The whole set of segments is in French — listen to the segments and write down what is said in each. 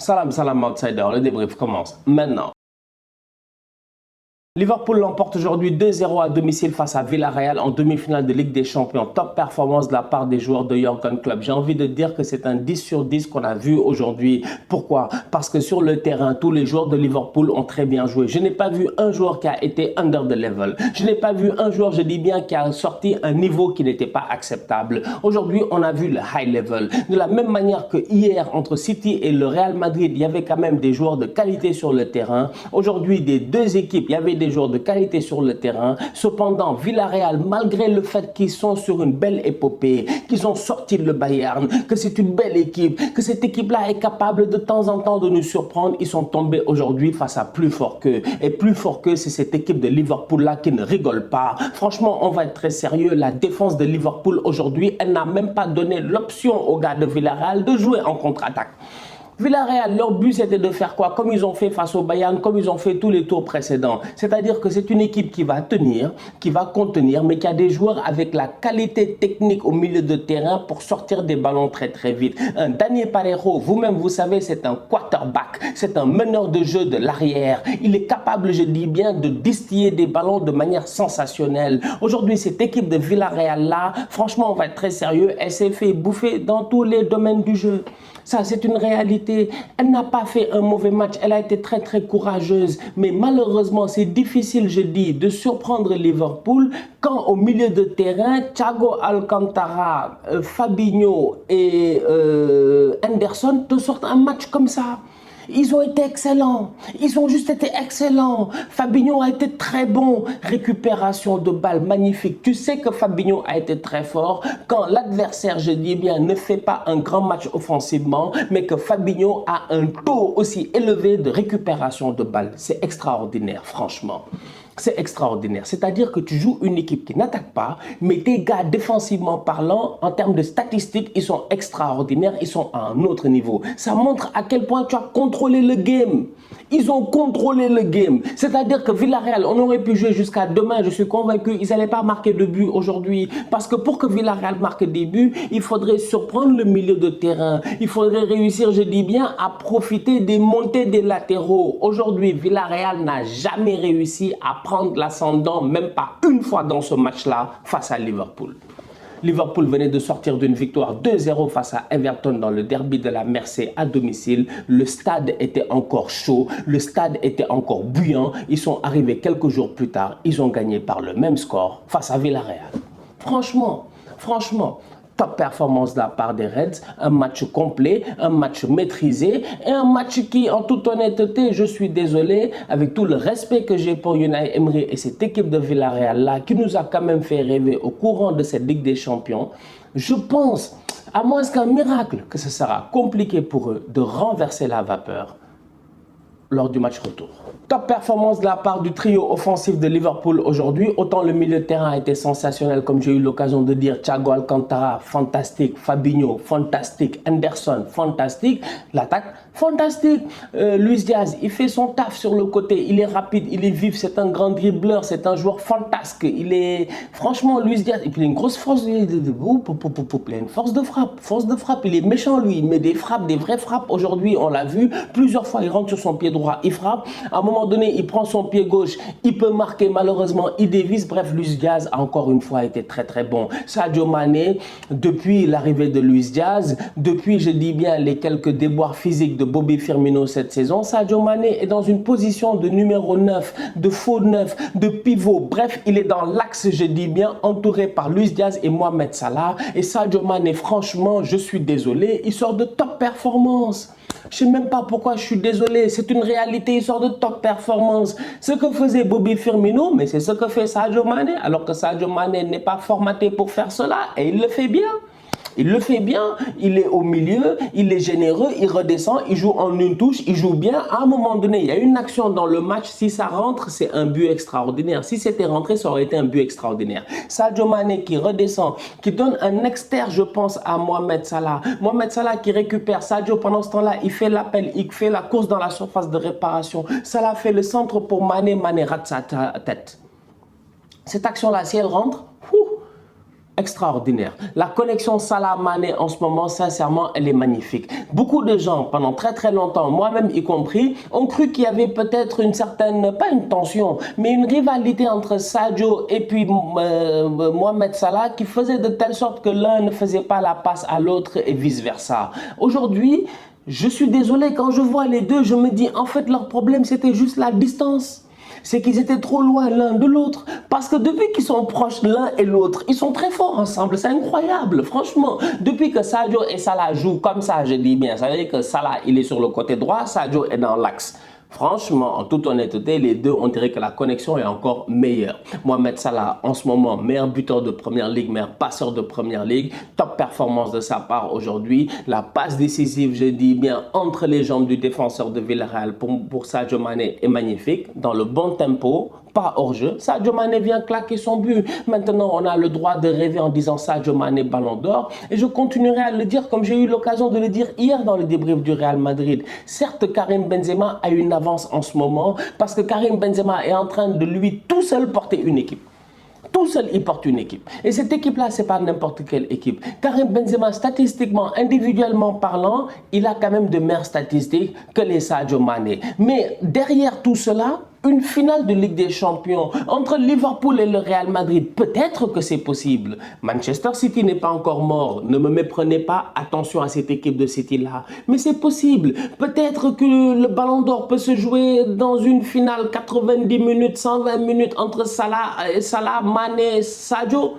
Salam, salam outsider, le débrief commence maintenant. Liverpool l'emporte aujourd'hui 2-0 à domicile face à Villarreal en demi-finale de Ligue des Champions. Top performance de la part des joueurs de Jürgen Klopp. J'ai envie de dire que c'est un 10 sur 10 qu'on a vu aujourd'hui. Pourquoi? Parce que sur le terrain, tous les joueurs de Liverpool ont très bien joué. Je n'ai pas vu un joueur qui a été under the level. Je n'ai pas vu un joueur, je dis bien, qui a sorti un niveau qui n'était pas acceptable. Aujourd'hui, on a vu le high level. De la même manière que hier, entre City et le Real Madrid, il y avait quand même des joueurs de qualité sur le terrain. Aujourd'hui, des deux équipes, il y avait des joueurs de qualité sur le terrain. Cependant, Villarreal, malgré le fait qu'ils sont sur une belle épopée, qu'ils ont sorti le Bayern, que c'est une belle équipe, que cette équipe-là est capable de temps en temps de nous surprendre, ils sont tombés aujourd'hui face à plus fort qu'eux. Et plus fort qu'eux, c'est cette équipe de Liverpool-là qui ne rigole pas. Franchement, on va être très sérieux. La défense de Liverpool aujourd'hui, elle n'a même pas donné l'option aux gars de Villarreal de jouer en contre-attaque. Villarreal, leur but c'était de faire quoi? Comme ils ont fait face au Bayern, comme ils ont fait tous les tours précédents. C'est-à-dire que c'est une équipe qui va tenir, qui va contenir, mais qui a des joueurs avec la qualité technique au milieu de terrain pour sortir des ballons très très vite. Un Dani Parejo, vous-même vous savez, c'est un quarterback, c'est un meneur de jeu de l'arrière. Il est capable, je dis bien, de distiller des ballons de manière sensationnelle. Aujourd'hui, cette équipe de Villarreal-là, franchement, on va être très sérieux, elle s'est fait bouffer dans tous les domaines du jeu. Ça, c'est une réalité. Elle n'a pas fait un mauvais match. Elle a été très, très courageuse. Mais malheureusement, c'est difficile, je dis, de surprendre Liverpool quand au milieu de terrain, Thiago Alcantara, Fabinho et Henderson te sortent un match comme ça. Ils ont été excellents. Ils ont juste été excellents. Fabinho a été très bon. Récupération de balles magnifique. Tu sais que Fabinho a été très fort quand l'adversaire, je dis bien, ne fait pas un grand match offensivement, mais que Fabinho a un taux aussi élevé de récupération de balles. C'est extraordinaire, franchement. C'est extraordinaire. C'est-à-dire que tu joues une équipe qui n'attaque pas, mais tes gars, défensivement parlant, en termes de statistiques, ils sont extraordinaires, ils sont à un autre niveau. Ça montre à quel point tu as contrôlé le game. Ils ont contrôlé le game. C'est-à-dire que Villarreal, on aurait pu jouer jusqu'à demain. Je suis convaincu qu'ils n'allaient pas marquer de but aujourd'hui. Parce que pour que Villarreal marque des buts, il faudrait surprendre le milieu de terrain. Il faudrait réussir, je dis bien, à profiter des montées des latéraux. Aujourd'hui, Villarreal n'a jamais réussi à prendre l'ascendant, même pas une fois dans ce match-là, face à Liverpool. Liverpool venait de sortir d'une victoire 2-0 face à Everton dans le derby de la Mersey à domicile. Le stade était encore chaud, le stade était encore bouillant. Ils sont arrivés quelques jours plus tard, ils ont gagné par le même score face à Villarreal. Franchement, top performance de la part des Reds, un match complet, un match maîtrisé et un match qui, en toute honnêteté, je suis désolé, avec tout le respect que j'ai pour Unai Emery et cette équipe de Villarreal-là, qui nous a quand même fait rêver au courant de cette Ligue des Champions, je pense, à moins qu'un miracle, que ce sera compliqué pour eux de renverser la vapeur lors du match retour. Top performance de la part du trio offensif de Liverpool aujourd'hui. Autant le milieu de terrain a été sensationnel, comme j'ai eu l'occasion de dire. Thiago Alcantara, fantastique. Fabinho, fantastique. Henderson, fantastique. L'attaque, fantastique. Luis Diaz, il fait son taf sur le côté. Il est rapide, il est vif. C'est un grand dribbleur. C'est un joueur fantastique. Il est, franchement, Luis Diaz, il a une grosse force. Il a une force de frappe. Force de frappe. Il est méchant, lui. Il met des frappes, des vraies frappes. Aujourd'hui, on l'a vu. Plusieurs fois, il rentre sur son pied droit. Il frappe. À un moment donné, il prend son pied gauche, il peut marquer, malheureusement, il dévisse. Bref, Luis Diaz a encore une fois été très très bon. Sadio Mané, depuis l'arrivée de Luis Diaz, depuis, je dis bien, les quelques déboires physiques de Bobby Firmino cette saison, Sadio Mané est dans une position de numéro 9, de faux 9, de pivot. Bref, il est dans l'axe, je dis bien, entouré par Luis Diaz et Mohamed Salah. Et Sadio Mané, franchement, je suis désolé, il sort de top performance. Je ne sais même pas pourquoi je suis désolé, c'est une réalité, il sort de top performance. Ce que faisait Bobby Firmino, mais c'est ce que fait Sadio Mané, alors que Sadio Mané n'est pas formaté pour faire cela, et il le fait bien. Il le fait bien, il est au milieu, il est généreux, il redescend, il joue en une touche, il joue bien. À un moment donné, il y a une action dans le match, si ça rentre, c'est un but extraordinaire. Si c'était rentré, ça aurait été un but extraordinaire. Sadio Mané qui redescend, qui donne un externe, je pense, à Mohamed Salah. Mohamed Salah qui récupère Sadio pendant ce temps-là, il fait l'appel, il fait la course dans la surface de réparation. Salah fait le centre pour Mané, Mané rate sa tête. Cette action-là, si elle rentre, extraordinaire. La connexion Salah-Mané en ce moment, sincèrement, elle est magnifique. Beaucoup de gens, pendant très longtemps, moi-même y compris, ont cru qu'il y avait peut-être une certaine, pas une tension, mais une rivalité entre Sadio et puis Mohamed Salah qui faisait de telle sorte que l'un ne faisait pas la passe à l'autre et vice-versa. Aujourd'hui, je suis désolé, quand je vois les deux, je me dis, en fait, leur problème, c'était juste la distance. C'est qu'ils étaient trop loin l'un de l'autre. Parce que depuis qu'ils sont proches l'un et l'autre, ils sont très forts ensemble. C'est incroyable, franchement. Depuis que Sadio et Salah jouent comme ça, je dis bien, ça veut dire que Salah, il est sur le côté droit, Sadio est dans l'axe. Franchement, en toute honnêteté, les deux, on dirait que la connexion est encore meilleure. Mohamed Salah, en ce moment, meilleur buteur de première ligue, meilleur passeur de première ligue, top performance de sa part aujourd'hui. La passe décisive, je dis bien, entre les jambes du défenseur de Villarreal pour Sadio Mané est magnifique, dans le bon tempo, pas hors jeu. Sadio Mané vient claquer son but. Maintenant, on a le droit de rêver en disant Sadio Mané Ballon d'Or. Et je continuerai à le dire comme j'ai eu l'occasion de le dire hier dans le débrief du Real Madrid. Certes, Karim Benzema a une avance en ce moment parce que Karim Benzema est en train de lui tout seul porter une équipe. Tout seul, il porte une équipe. Et cette équipe-là, ce n'est pas n'importe quelle équipe. Karim Benzema, statistiquement, individuellement parlant, il a quand même de meilleures statistiques que les Sadio Mané. Mais derrière tout cela, une finale de Ligue des Champions entre Liverpool et le Real Madrid, peut-être que c'est possible. Manchester City n'est pas encore mort. Ne me méprenez pas, attention à cette équipe de City-là. Mais c'est possible. Peut-être que le Ballon d'Or peut se jouer dans une finale 90 minutes, 120 minutes entre Salah, Mané, Sadio.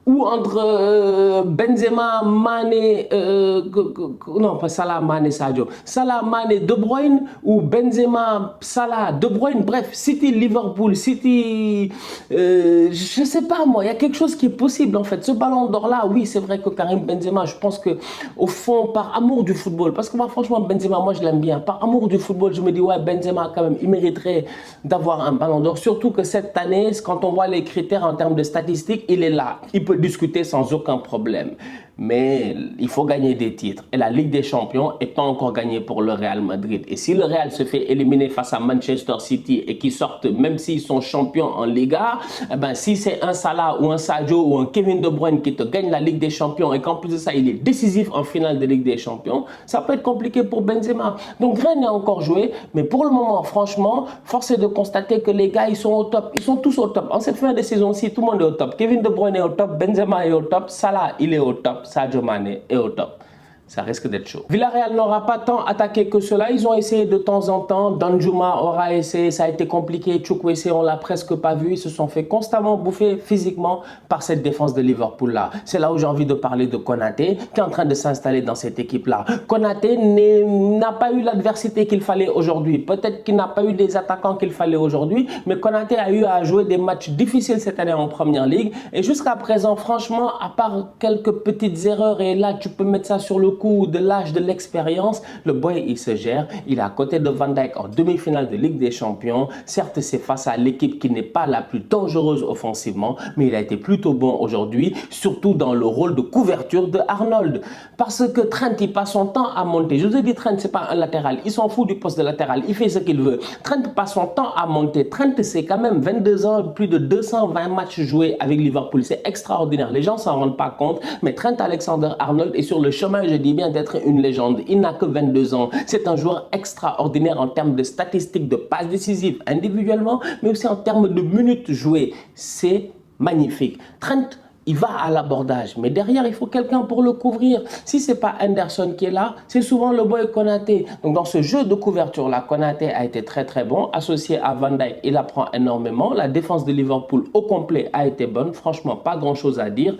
Ou entre Benzema, Mané, non pas Salah, Mané, Sadio, Salah, Mané, De Bruyne, ou Benzema, Salah, De Bruyne, bref, City, Liverpool, City, je sais pas moi, il y a quelque chose qui est possible en fait. Ce ballon d'or là, oui, c'est vrai que Karim Benzema, je pense que au fond, par amour du football, parce que moi franchement, Benzema, moi je l'aime bien, par amour du football, je me dis ouais, Benzema quand même, il mériterait d'avoir un ballon d'or, surtout que cette année, quand on voit les critères en termes de statistiques, il est là, il peut discuter sans aucun problème. Mais il faut gagner des titres. Et la Ligue des Champions n'est pas encore gagnée pour le Real Madrid. Et si le Real se fait éliminer face à Manchester City et qu'ils sortent, même s'ils sont champions en Liga, eh ben, si c'est un Salah ou un Sadio ou un Kevin De Bruyne qui te gagne la Ligue des Champions et qu'en plus de ça, il est décisif en finale de Ligue des Champions, ça peut être compliqué pour Benzema. Donc rien n'est encore joué. Mais pour le moment, franchement, force est de constater que les gars, ils sont au top. Ils sont tous au top. En cette fin de saison-ci, tout le monde est au top. Kevin De Bruyne est au top, Benzema est au top, Salah, il est au top. Sadio Mané est au top. Ça risque d'être chaud. Villarreal n'aura pas tant attaqué que cela. Ils ont essayé de temps en temps. Danjuma aura essayé. Ça a été compliqué. Chukwueze, on l'a presque pas vu. Ils se sont fait constamment bouffer physiquement par cette défense de Liverpool-là. C'est là où j'ai envie de parler de Konaté, qui est en train de s'installer dans cette équipe-là. Konaté n'a pas eu l'adversité qu'il fallait aujourd'hui. Peut-être qu'il n'a pas eu des attaquants qu'il fallait aujourd'hui, mais Konaté a eu à jouer des matchs difficiles cette année en Première Ligue. Et jusqu'à présent, franchement, à part quelques petites erreurs, et là, tu peux mettre ça sur le coup de l'âge, de l'expérience, le boy, il se gère. Il est à côté de Van Dijk en demi-finale de Ligue des Champions. Certes, c'est face à l'équipe qui n'est pas la plus dangereuse offensivement, mais il a été plutôt bon aujourd'hui, surtout dans le rôle de couverture de Arnold. Parce que Trent, il passe son temps à monter. Je vous ai dit, Trent, c'est pas un latéral. Il s'en fout du poste de latéral. Il fait ce qu'il veut. Trent passe son temps à monter. Trent, c'est quand même 22 ans, plus de 220 matchs joués avec Liverpool. C'est extraordinaire. Les gens s'en rendent pas compte, mais Trent Alexander-Arnold est sur le chemin, je dis bien, d'être une légende. Il n'a que 22 ans. C'est un joueur extraordinaire en termes de statistiques, de passes décisives individuellement, mais aussi en termes de minutes jouées. C'est magnifique. Trent, il va à l'abordage, mais derrière, il faut quelqu'un pour le couvrir. Si ce n'est pas Henderson qui est là, c'est souvent le boy Konaté. Donc, dans ce jeu de couverture-là, Konaté a été très bon. Associé à Van Dijk, il apprend énormément. La défense de Liverpool au complet a été bonne. Franchement, pas grand-chose à dire.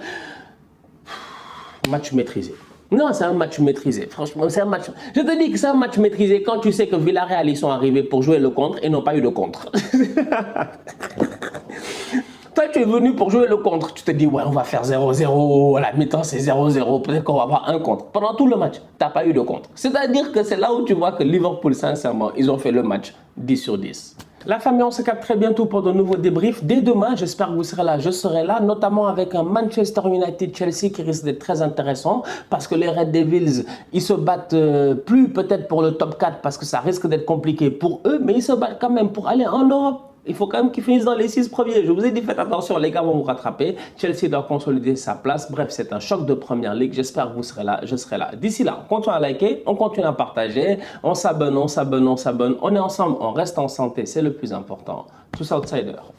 Match maîtrisé. Non, c'est un match maîtrisé. Franchement, c'est un match. Je te dis que c'est un match maîtrisé quand tu sais que Villarreal, ils sont arrivés pour jouer le contre et n'ont pas eu de contre. Toi, tu es venu pour jouer le contre. Tu te dis, ouais, on va faire 0-0. À la mi-temps, c'est 0-0. Peut-être qu'on va avoir un contre. Pendant tout le match, tu n'as pas eu de contre. C'est-à-dire que c'est là où tu vois que Liverpool, sincèrement, ils ont fait le match 10 sur 10. La famille, on se capte très bientôt pour de nouveaux débriefs. Dès demain, j'espère que vous serez là, je serai là, notamment avec un Manchester United-Chelsea qui risque d'être très intéressant parce que les Red Devils, ils se battent plus peut-être pour le top 4 parce que ça risque d'être compliqué pour eux, mais ils se battent quand même pour aller en Europe. Il faut quand même qu'ils finissent dans les 6 premiers. Je vous ai dit, faites attention, les gars vont vous rattraper. Chelsea doit consolider sa place. Bref, c'est un choc de première ligue. J'espère que vous serez là, je serai là. D'ici là, on continue à liker, on continue à partager. On s'abonne, on s'abonne, on s'abonne. On est ensemble, on reste en santé, c'est le plus important. Tous outsiders.